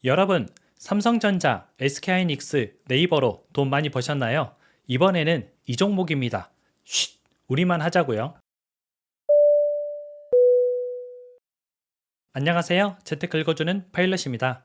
여러분, 삼성전자, SK하이닉스, 네이버로 돈 많이 버셨나요? 이번에는 이 종목입니다. 쉿, 우리만 하자고요. 안녕하세요. 재테크 읽어주는 파일럿입니다.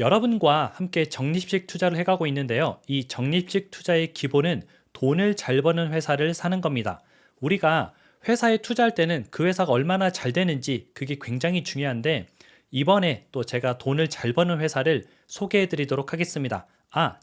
여러분과 함께 적립식 투자를 해가고 있는데요. 이 적립식 투자의 기본은 돈을 잘 버는 회사를 사는 겁니다. 우리가 회사에 투자할 때는 그 회사가 얼마나 잘 되는지 그게 굉장히 중요한데 이번에 또 제가 돈을 잘 버는 회사를 소개해 드리도록 하겠습니다.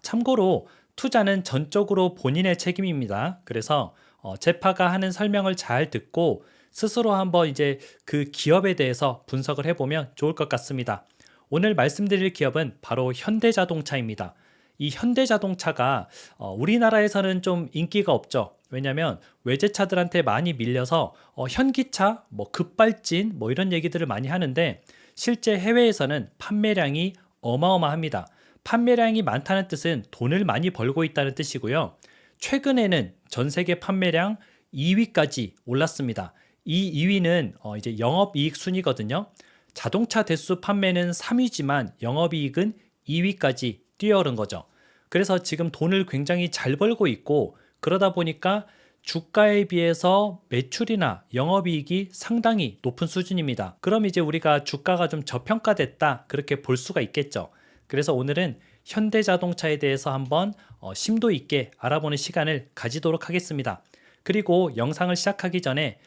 참고로 투자는 전적으로 본인의 책임입니다. 그래서 제파가 하는 설명을 잘 듣고 스스로 한번 이제 그 기업에 대해서 분석을 해보면 좋을 것 같습니다. 오늘 말씀드릴 기업은 바로 현대자동차입니다. 이 현대자동차가 우리나라에서는 좀 인기가 없죠. 왜냐하면 외제차들한테 많이 밀려서 현기차, 급발진 이런 얘기들을 많이 하는데 실제 해외에서는 판매량이 어마어마합니다. 판매량이 많다는 뜻은 돈을 많이 벌고 있다는 뜻이고요. 최근에는 전 세계 판매량 2위까지 올랐습니다. 이 2위는 이제 영업이익 순이거든요. 자동차 대수 판매는 3위지만 영업이익은 2위까지 뛰어오른 거죠. 그래서 지금 돈을 굉장히 잘 벌고 있고 그러다 보니까 주가에 비해서 매출이나 영업이익이 상당히 높은 수준입니다. 그럼 이제 우리가 주가가 좀 저평가됐다 그렇게 볼 수가 있겠죠. 그래서 오늘은 현대자동차에 대해서 한번 심도 있게 알아보는 시간을 가지도록 하겠습니다. 그리고 영상을 시작하기 전에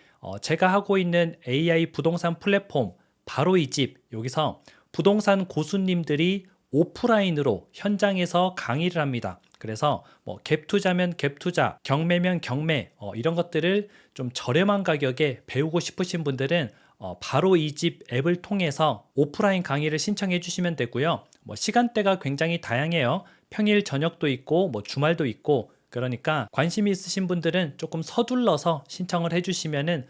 제가 하고 있는 AI 부동산 플랫폼 바로 이 집 여기서 부동산 고수님들이 오프라인으로 현장에서 강의를 합니다. 그래서 갭투자면 갭투자, 경매면 경매 이런 것들을 좀 저렴한 가격에 배우고 싶으신 분들은 바로 이 집 앱을 통해서 오프라인 강의를 신청해 주시면 되고요. 시간대가 굉장히 다양해요. 평일 저녁도 있고 주말도 있고 그러니까 관심이 있으신 분들은 조금 서둘러서 신청을 해주시면은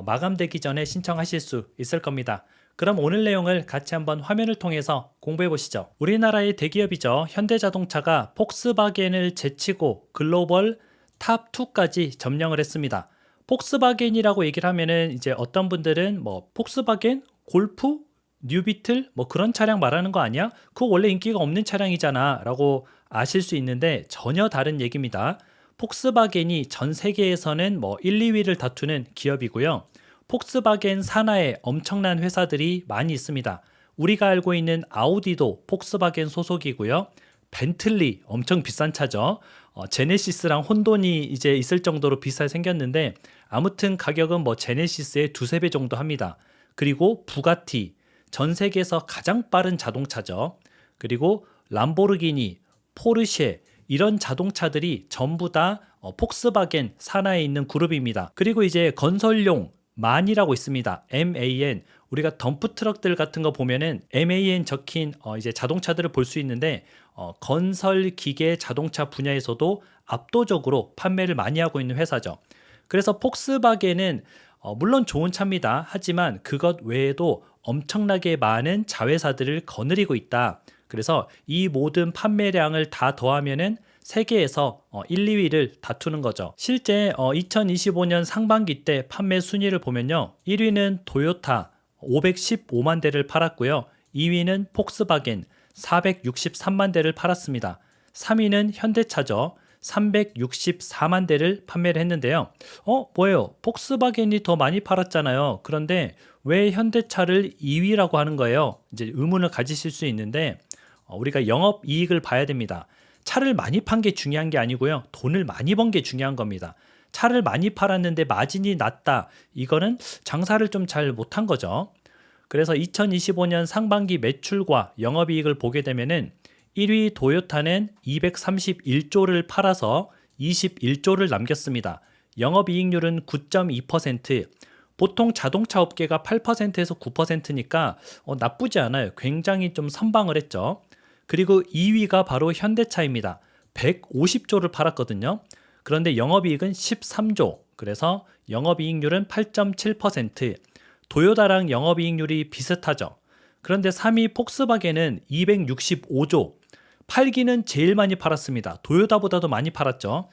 마감되기 전에 신청하실 수 있을 겁니다. 그럼 오늘 내용을 같이 한번 화면을 통해서 공부해 보시죠. 우리나라의 대기업이죠. 현대자동차가 폭스바겐을 제치고 글로벌 탑2까지 점령을 했습니다. 폭스바겐이라고 얘기를 하면은 이제 어떤 분들은 폭스바겐, 골프, 뉴비틀 그런 차량 말하는 거 아니야? 그거 원래 인기가 없는 차량이잖아 라고 아실 수 있는데 전혀 다른 얘기입니다. 폭스바겐이 전 세계에서는 1, 2위를 다투는 기업이고요. 폭스바겐 산하에 엄청난 회사들이 많이 있습니다. 우리가 알고 있는 아우디도 폭스바겐 소속이고요. 벤틀리 엄청 비싼 차죠. 제네시스랑 혼돈이 이제 있을 정도로 비싸게 생겼는데 아무튼 가격은 제네시스의 두세 배 정도 합니다. 그리고 부가티 전 세계에서 가장 빠른 자동차죠. 그리고 람보르기니, 포르쉐 이런 자동차들이 전부 다 폭스바겐 산하에 있는 그룹입니다. 그리고 이제 건설용 만이라고 있습니다. MAN. 우리가 덤프 트럭들 같은 거 보면은 MAN 적힌 이제 자동차들을 볼 수 있는데 건설 기계 자동차 분야에서도 압도적으로 판매를 많이 하고 있는 회사죠. 그래서 폭스바겐은 물론 좋은 차입니다. 하지만 그것 외에도 엄청나게 많은 자회사들을 거느리고 있다. 그래서 이 모든 판매량을 다 더하면은 세계에서 1, 2위를 다투는 거죠. 실제 2025년 상반기 때 판매 순위를 보면요. 1위는 토요타 515만 대를 팔았고요. 2위는 폭스바겐 463만 대를 팔았습니다. 3위는 현대차죠. 364만 대를 판매를 했는데요. 뭐예요? 폭스바겐이 더 많이 팔았잖아요. 그런데 왜 현대차를 2위라고 하는 거예요? 이제 의문을 가지실 수 있는데 우리가 영업 이익을 봐야 됩니다. 차를 많이 판 게 중요한 게 아니고요. 돈을 많이 번 게 중요한 겁니다. 차를 많이 팔았는데 마진이 낮다. 이거는 장사를 좀 잘 못한 거죠. 그래서 2025년 상반기 매출과 영업이익을 보게 되면은 1위 도요타는 231조를 팔아서 21조를 남겼습니다. 영업이익률은 9.2%. 보통 자동차 업계가 8%에서 9%니까 나쁘지 않아요. 굉장히 좀 선방을 했죠. 그리고 2위가 바로 현대차입니다. 150조를 팔았거든요. 그런데 영업이익은 13조. 그래서 영업이익률은 8.7%. 도요타랑 영업이익률이 비슷하죠. 그런데 3위 폭스바겐은 265조. 팔기는 제일 많이 팔았습니다. 도요타보다도 많이 팔았죠.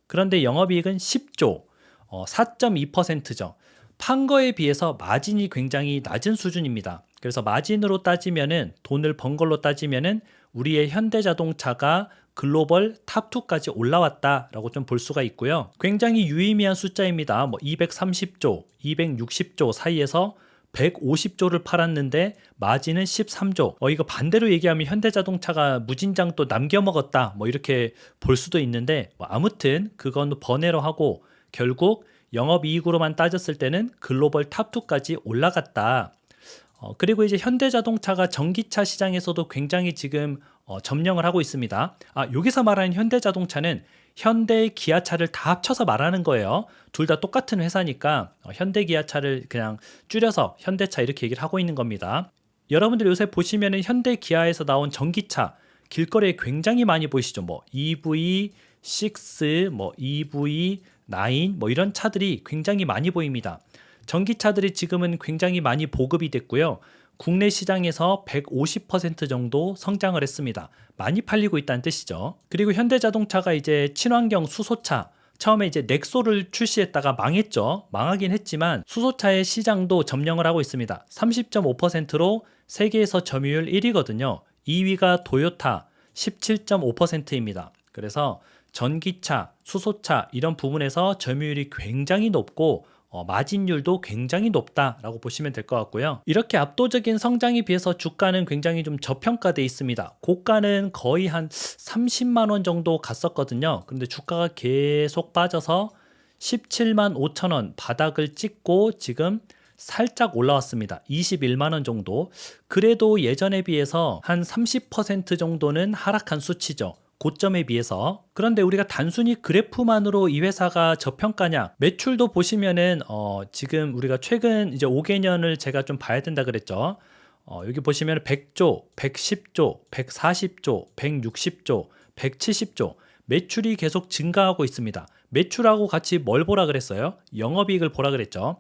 그런데 영업이익은 10조. 4.2%죠. 판 거에 비해서 마진이 굉장히 낮은 수준입니다. 그래서 마진으로 따지면은 돈을 번 걸로 따지면은 우리의 현대자동차가 글로벌 탑2까지 올라왔다라고 좀 볼 수가 있고요. 굉장히 유의미한 숫자입니다. 뭐 230조, 260조 사이에서 150조를 팔았는데 마진은 13조. 이거 반대로 얘기하면 현대자동차가 무진장 또 남겨먹었다. 뭐 이렇게 볼 수도 있는데 뭐 아무튼 그건 번외로 하고 결국 영업이익으로만 따졌을 때는 글로벌 탑2까지 올라갔다. 그리고 이제 현대자동차가 전기차 시장에서도 굉장히 지금 점령을 하고 있습니다. 여기서 말하는 현대자동차는 현대 기아차를 다 합쳐서 말하는 거예요. 둘 다 똑같은 회사니까 현대 기아차를 그냥 줄여서 현대차 이렇게 얘기를 하고 있는 겁니다. 여러분들 요새 보시면은 현대 기아에서 나온 전기차 길거리에 굉장히 많이 보이시죠? 뭐 EV6, 뭐 EV9, 뭐 이런 차들이 굉장히 많이 보입니다. 전기차들이 지금은 굉장히 많이 보급이 됐고요. 국내 시장에서 150% 정도 성장을 했습니다. 많이 팔리고 있다는 뜻이죠. 그리고 현대자동차가 이제 친환경 수소차, 처음에 이제 넥소를 출시했다가 망했죠. 망하긴 했지만 수소차의 시장도 점령을 하고 있습니다. 30.5%로 세계에서 점유율 1위거든요. 2위가 도요타 17.5%입니다. 그래서 전기차, 수소차 이런 부분에서 점유율이 굉장히 높고 마진율도 굉장히 높다라고 보시면 될 것 같고요. 이렇게 압도적인 성장에 비해서 주가는 굉장히 좀 저평가되어 있습니다. 고가는 거의 한 30만 원 정도 갔었거든요. 그런데 주가가 계속 빠져서 17만 5천 원 바닥을 찍고 지금 살짝 올라왔습니다. 21만 원 정도. 그래도 예전에 비해서 한 30% 정도는 하락한 수치죠. 고점에 비해서. 그런데 우리가 단순히 그래프만으로 이 회사가 저평가냐, 매출도 보시면은 지금 우리가 최근 이제 5개년을 제가 좀 봐야 된다 그랬죠. 여기 보시면 100조, 110조, 140조, 160조, 170조 매출이 계속 증가하고 있습니다. 매출하고 같이 뭘 보라 그랬어요? 영업이익을 보라 그랬죠.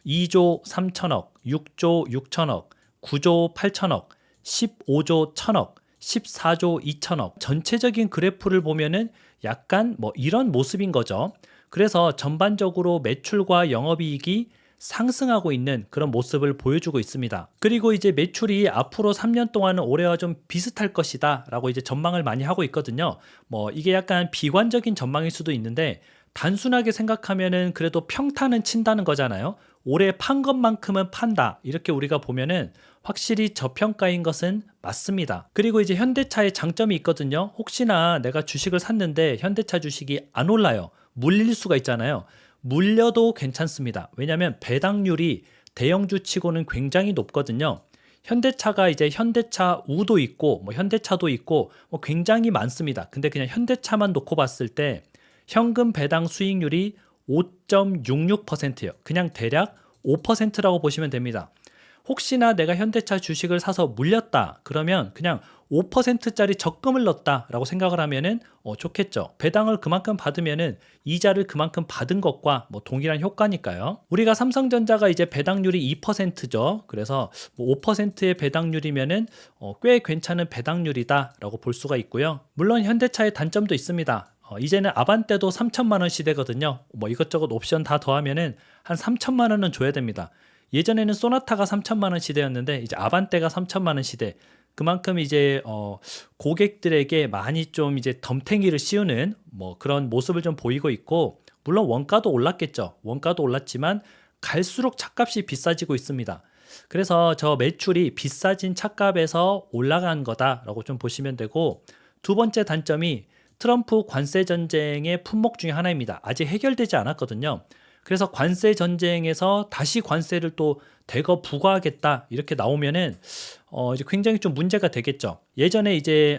2조 3천억, 6조 6천억, 9조 8천억, 15조 1천억, 14조 2천억. 전체적인 그래프를 보면은 약간 뭐 이런 모습인 거죠. 그래서 전반적으로 매출과 영업이익이 상승하고 있는 그런 모습을 보여주고 있습니다. 그리고 이제 매출이 앞으로 3년 동안은 올해와 좀 비슷할 것이다 라고 이제 전망을 많이 하고 있거든요. 뭐 이게 약간 비관적인 전망일 수도 있는데 단순하게 생각하면은 그래도 평탄은 친다는 거잖아요. 올해 판 것만큼은 판다. 이렇게 우리가 보면은 확실히 저평가인 것은 맞습니다. 그리고 이제 현대차의 장점이 있거든요. 혹시나 내가 주식을 샀는데 현대차 주식이 안 올라요. 물릴 수가 있잖아요. 물려도 괜찮습니다. 왜냐하면 배당률이 대형주 치고는 굉장히 높거든요. 현대차가 이제 현대차 우도 있고 뭐 현대차도 있고 뭐 굉장히 많습니다. 근데 그냥 현대차만 놓고 봤을 때 현금 배당 수익률이 5.66%예요. 그냥 대략 5%라고 보시면 됩니다. 혹시나 내가 현대차 주식을 사서 물렸다 그러면 그냥 5%짜리 적금을 넣었다라고 생각을 하면은 좋겠죠. 배당을 그만큼 받으면은 이자를 그만큼 받은 것과 뭐 동일한 효과니까요. 우리가 삼성전자가 이제 배당률이 2%죠. 그래서 뭐 5%의 배당률이면은 꽤 괜찮은 배당률이다라고 볼 수가 있고요. 물론 현대차의 단점도 있습니다. 이제는 아반떼도 3천만 원 시대거든요. 뭐 이것저것 옵션 다 더하면은 한 3천만 원은 줘야 됩니다. 예전에는 소나타가 3천만 원 시대였는데 이제 아반떼가 3천만 원 시대. 그만큼 이제 고객들에게 많이 좀 이제 덤탱이를 씌우는 뭐 그런 모습을 좀 보이고 있고, 물론 원가도 올랐겠죠. 원가도 올랐지만 갈수록 차값이 비싸지고 있습니다. 그래서 저 매출이 비싸진 차값에서 올라간 거다라고 좀 보시면 되고, 두 번째 단점이 트럼프 관세 전쟁의 품목 중에 하나입니다. 아직 해결되지 않았거든요. 그래서 관세 전쟁에서 다시 관세를 또 대거 부과하겠다 이렇게 나오면은 이제 굉장히 좀 문제가 되겠죠. 예전에 이제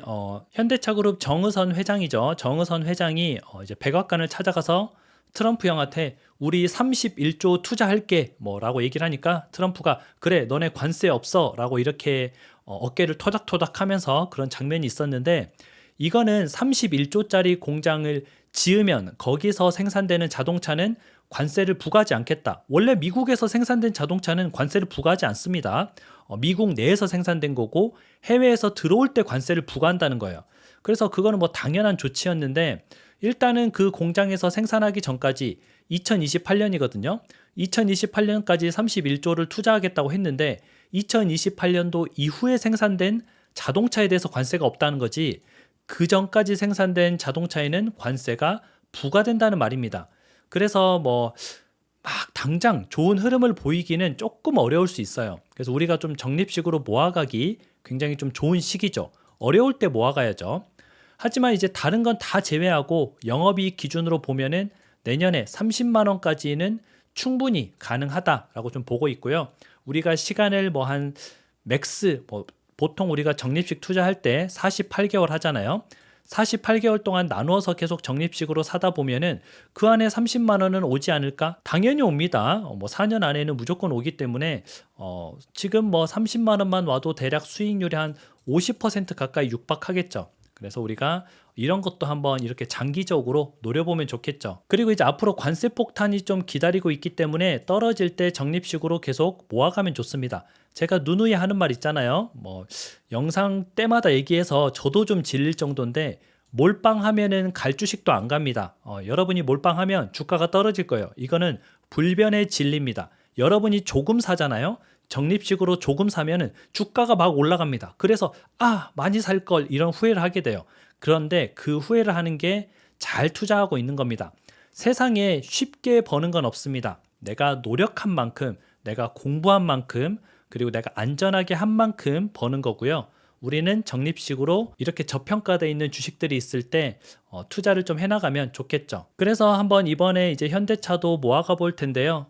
현대차그룹 정의선 회장이죠. 정의선 회장이 이제 백악관을 찾아가서 트럼프 형한테 우리 31조 투자할게 뭐라고 얘기를 하니까 트럼프가 그래 너네 관세 없어라고 이렇게 어깨를 토닥토닥하면서 그런 장면이 있었는데, 이거는 31조짜리 공장을 지으면 거기서 생산되는 자동차는 관세를 부과하지 않겠다. 원래 미국에서 생산된 자동차는 관세를 부과하지 않습니다. 미국 내에서 생산된 거고 해외에서 들어올 때 관세를 부과한다는 거예요. 그래서 그거는 뭐 당연한 조치였는데 일단은 그 공장에서 생산하기 전까지 2028년이거든요. 2028년까지 31조를 투자하겠다고 했는데 2028년도 이후에 생산된 자동차에 대해서 관세가 없다는 거지 그 전까지 생산된 자동차에는 관세가 부과된다는 말입니다. 그래서 뭐 막 당장 좋은 흐름을 보이기는 조금 어려울 수 있어요. 그래서 우리가 좀 적립식으로 모아가기 굉장히 좀 좋은 시기죠. 어려울 때 모아가야죠. 하지만 이제 다른 건 다 제외하고 영업이익 기준으로 보면은 내년에 30만 원까지는 충분히 가능하다라고 좀 보고 있고요. 우리가 시간을 뭐 한 맥스 뭐 보통 우리가 적립식 투자할 때 48개월 하잖아요. 48개월 동안 나누어서 계속 적립식으로 사다 보면은 그 안에 30만 원은 오지 않을까? 당연히 옵니다. 뭐 4년 안에는 무조건 오기 때문에 지금 뭐 30만 원만 와도 대략 수익률이 한 50% 가까이 육박하겠죠. 그래서 우리가 이런 것도 한번 이렇게 장기적으로 노려보면 좋겠죠. 그리고 이제 앞으로 관세 폭탄이 좀 기다리고 있기 때문에 떨어질 때 적립식으로 계속 모아가면 좋습니다. 제가 누누이 하는 말 있잖아요. 뭐 영상 때마다 얘기해서 저도 좀 질릴 정도인데 몰빵하면은 갈 주식도 안 갑니다. 여러분이 몰빵하면 주가가 떨어질 거예요. 이거는 불변의 진리입니다. 여러분이 조금 사잖아요. 적립식으로 조금 사면은 주가가 막 올라갑니다. 그래서 많이 살 걸 이런 후회를 하게 돼요. 그런데 그 후회를 하는 게 잘 투자하고 있는 겁니다. 세상에 쉽게 버는 건 없습니다. 내가 노력한 만큼, 내가 공부한 만큼, 그리고 내가 안전하게 한 만큼 버는 거고요. 우리는 적립식으로 이렇게 저평가되어 있는 주식들이 있을 때 투자를 좀 해나가면 좋겠죠. 그래서 한번 이번에 이제 현대차도 모아가 볼 텐데요.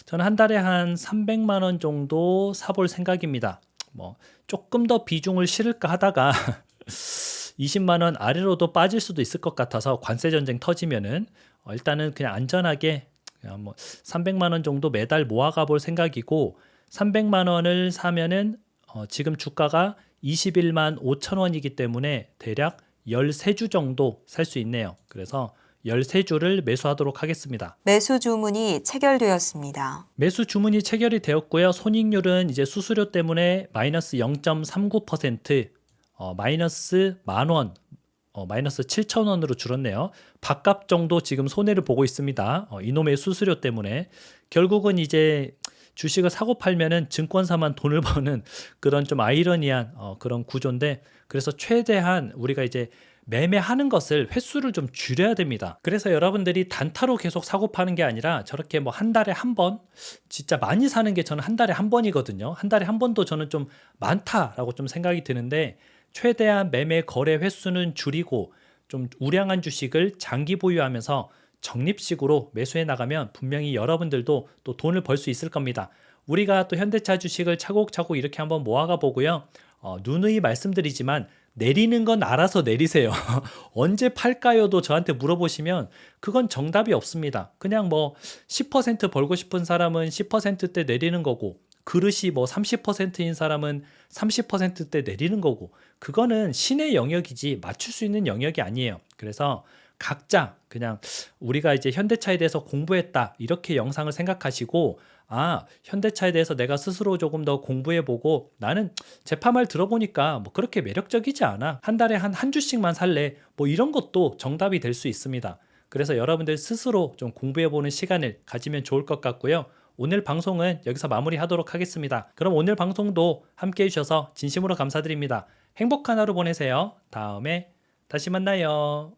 저는 한 달에 한 300만 원 정도 사볼 생각입니다. 뭐 조금 더 비중을 실을까 하다가 20만 원 아래로도 빠질 수도 있을 것 같아서 관세 전쟁 터지면은 일단은 그냥 안전하게 그냥 뭐 300만 원 정도 매달 모아가 볼 생각이고 300만 원을 사면은 지금 주가가 21만 5천 원이기 때문에 대략 13주 정도 살 수 있네요. 그래서 13주를 매수하도록 하겠습니다. 매수 주문이 체결되었습니다. 매수 주문이 체결이 되었고요. 손익률은 이제 수수료 때문에 마이너스 0.39%, 마이너스 만원, 마이너스 7천 원으로 줄었네요. 밥값 정도 지금 손해를 보고 있습니다. 이놈의 수수료 때문에. 결국은 이제 주식을 사고 팔면은 증권사만 돈을 버는 그런 좀 아이러니한 그런 구조인데 그래서 최대한 우리가 이제 매매하는 것을 횟수를 좀 줄여야 됩니다. 그래서 여러분들이 단타로 계속 사고 파는 게 아니라 저렇게 뭐 한 달에 한 번, 진짜 많이 사는 게 저는 한 달에 한 번이거든요. 한 달에 한 번도 저는 좀 많다라고 좀 생각이 드는데 최대한 매매 거래 횟수는 줄이고 좀 우량한 주식을 장기 보유하면서 적립식으로 매수해 나가면 분명히 여러분들도 또 돈을 벌 수 있을 겁니다. 우리가 또 현대차 주식을 차곡차곡 이렇게 한번 모아가 보고요. 누누이 말씀드리지만 내리는 건 알아서 내리세요. 언제 팔까요도 저한테 물어보시면 그건 정답이 없습니다. 그냥 뭐 10% 벌고 싶은 사람은 10%대 내리는 거고 그릇이 뭐 30%인 사람은 30%대 내리는 거고 그거는 신의 영역이지 맞출 수 있는 영역이 아니에요. 그래서 각자 그냥 우리가 이제 현대차에 대해서 공부했다 이렇게 영상을 생각하시고 현대차에 대해서 내가 스스로 조금 더 공부해보고 나는 제파말 들어보니까 뭐 그렇게 매력적이지 않아. 한 달에 한 주씩만 살래. 뭐 이런 것도 정답이 될 수 있습니다. 그래서 여러분들 스스로 좀 공부해보는 시간을 가지면 좋을 것 같고요. 오늘 방송은 여기서 마무리하도록 하겠습니다. 그럼 오늘 방송도 함께 해주셔서 진심으로 감사드립니다. 행복한 하루 보내세요. 다음에 다시 만나요.